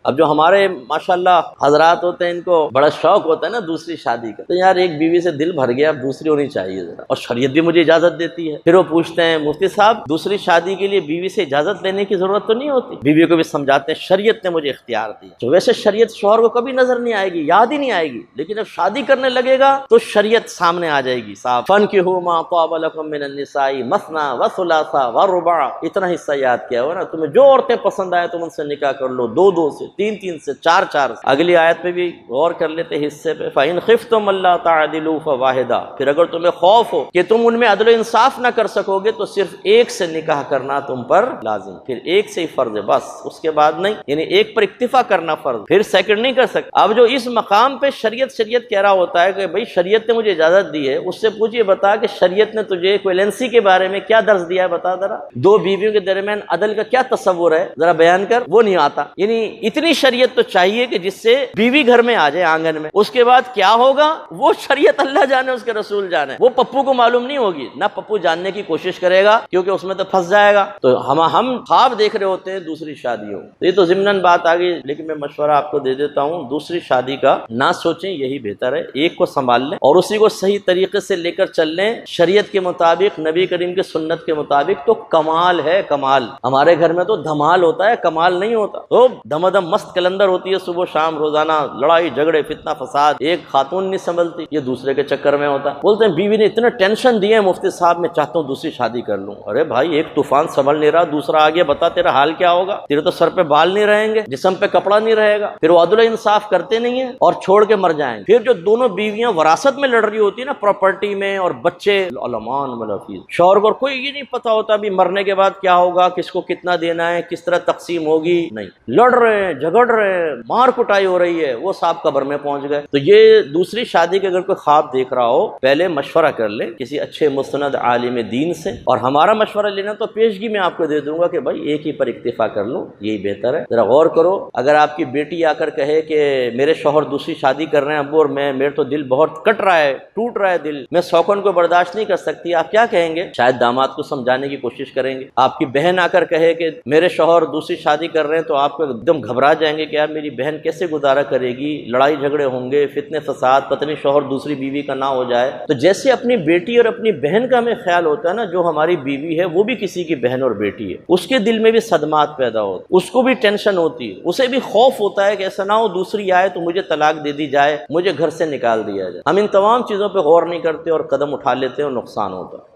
اب جو ہمارے ماشاءاللہ حضرات ہوتے ہیں ان کو بڑا شوق ہوتا ہے نا دوسری شادی کا، تو یار ایک بیوی سے دل بھر گیا اب دوسری ہونی چاہیے ذرا، اور شریعت بھی مجھے اجازت دیتی ہے۔ پھر وہ پوچھتے ہیں مفتی صاحب دوسری شادی کے لیے بیوی سے اجازت لینے کی ضرورت تو نہیں ہوتی؟ بیوی کو بھی سمجھاتے ہیں شریعت نے مجھے اختیار دیا۔ تو ویسے شریعت شوہر کو کبھی نظر نہیں آئے گی، یاد ہی نہیں آئے گی، لیکن جب شادی کرنے لگے گا تو شریعت سامنے آ جائے گی صاحب۔ فَانْكِحُوا مَا طَابَ لَكُم مِّنَ النِّسَاءِ مَثْنَىٰ وَثُلَاثَ وَرُبَاعَ، اتنا حصہ یاد کیا ہوا نا، تمہیں جو عورتیں پسند آئے تم ان سے نکاح کر لو، دو دو سے، تین تین سے، چار چار سے۔ اگلی آیت پہ بھی غور کر لیتے حصے پہ، فَإِنْ خِفْتُمْ أَلَّا تَعْدِلُوا فَوَاحِدَةً، پھر اگر تمہیں خوف ہو کہ تم ان میں عدل و انصاف نہ کر سکو گے تو صرف ایک سے نکاح کرنا تم پر لازم، پھر ایک سے ہی فرض ہے بس، اس کے بعد نہیں، یعنی ایک پر اکتفا کرنا فرض، پھر سیکنڈ نہیں کر سکتے۔ اب جو اس مقام پہ شریعت کہہ رہا ہوتا ہے کہ بھئی شریعت نے مجھے اجازت دی ہے، اس سے پوچھئے بتا کہ شریعت نے تجھے ایکویلنسی کے بارے میں کیا درس دیا ہے، بتا ذرا، دو بیویوں کے درمیان عدل کا کیا تصور ہے ذرا بیان کر، وہ نہیں آتا۔ یعنی اتنی شریعت تو چاہیے کہ جس سے بیوی گھر میں آ جائے آنگن میں، اس کے بعد کیا ہوگا وہ شریعت اللہ جانے اس کے رسول جانے، وہ پپو کو معلوم نہیں ہوگی، نہ پپو جاننے کی کوشش کرے گا کیونکہ اس میں تو پھنس جائے گا۔ تو ہم خواب دیکھ رہے ہوتے ہیں دوسری شادیوں، یہ تو ضمناً بات آ گئی، لیکن میں مشورہ آپ کو دے دیتا ہوں، دوسری شادی کا نہ سوچیں، یہی بہتر ہے، ایک کو سنبھال لیں اور اسی کو صحیح طریقے سے لے کر چل لیں شریعت کے مطابق، نبی کریم کی سنت کے مطابق، تو کمال ہے کمال۔ ہمارے گھر میں تو دھمال ہوتا ہے، کمال نہیں ہوتا، تو دم دم مست کلندر ہوتی ہے صبح شام روزانہ، لڑائی جھگڑے فتنہ فساد، ایک خاتون نہیں سنبھلتی، یہ دوسرے کے چکر میں ہوتا ہے۔ بولتے ہیں بیوی نے اتنا ٹینشن دیے مفتی صاحب میں چاہتا ہوں دوسری شادی کر لوں۔ ارے بھائی ایک طوفان سنبھل نہیں رہا، دوسرا آگے بتا تیرا حال کیا ہوگا، تیرے تو سر پہ بال نہیں رہیں گے، جسم پہ کپڑا نہیں رہے گا، پھر وہ عدل و انصاف کرتے نہیں ہیں اور چھوڑ کے مر جائیں گے۔ پھر جو دونوں بیویاں وراثت میں لڑ رہی ہوتی ہے نا، پراپرٹی میں اور بچے، علمان ملافیز، شوہر کو کوئی یہ نہیں پتا ہوتا ابھی مرنے کے بعد کیا ہوگا، کس کو کتنا دینا ہے، کس طرح تقسیم ہوگی، نہیں، لڑ رہے ہیں، جھگڑ رہے ہیں، مار کٹائی ہو رہی ہے، وہ صاحب قبر میں پہنچ گئے۔ تو یہ دوسری شادی کے اگر کوئی خواب دیکھ رہا ہو، پہلے مشورہ کر لے کسی اچھے مستند عالم دین سے، اور ہمارا مشورہ لینا تو پیشگی میں آپ کو دے دوں گا کہ بھائی ایک ہی پر اکتفا کر لو، یہی بہتر ہے۔ ذرا غور کرو، اگر آپ کی بیٹی آ کر کہے کہ میرے شوہر دوسری شادی کر رہے ہیں ابو، اور میرے تو دل بہت کٹ رہا ہے، ٹوٹ رہا ہے دل، میں سوکن کو برداشت نہیں کر سکتی، آپ کیا کہیں گے؟ شاید داماد کو سمجھانے کی کوشش کریں گے۔ آپ کی بہن آ کر کہے کہ میرے شوہر دوسری شادی کر رہے ہیں، تو آپ کو ایک دم گھبرا جائیں گے کہ یار میری بہن کیسے گزارا کرے گی، لڑائی جھگڑے ہوں گے، فتنے فساد، پتہ نہیں شوہر دوسری بیوی کا نہ ہو جائے۔ تو جیسے اپنی بیٹی اور اپنی بہن کا ہمیں خیال ہوتا ہے نا، جو ہماری بیوی ہے وہ بھی کسی کی بہن اور بیٹی ہے، اس کے دل میں بھی صدمات پیدا ہوتے، اس کو بھی ٹینشن ہوتی ہے، اسے بھی خوف ہوتا ہے کہ ایسا نہ ہو دوسری آئے تو مجھے طلاق دے دی جائے، مجھے گھر سے نکال دیا جائے۔ ہم ان تمام چیزوں پہ غور نہیں کرتے اور قدم اٹھا لیتے ہیں اور نقصان ہوتا ہے۔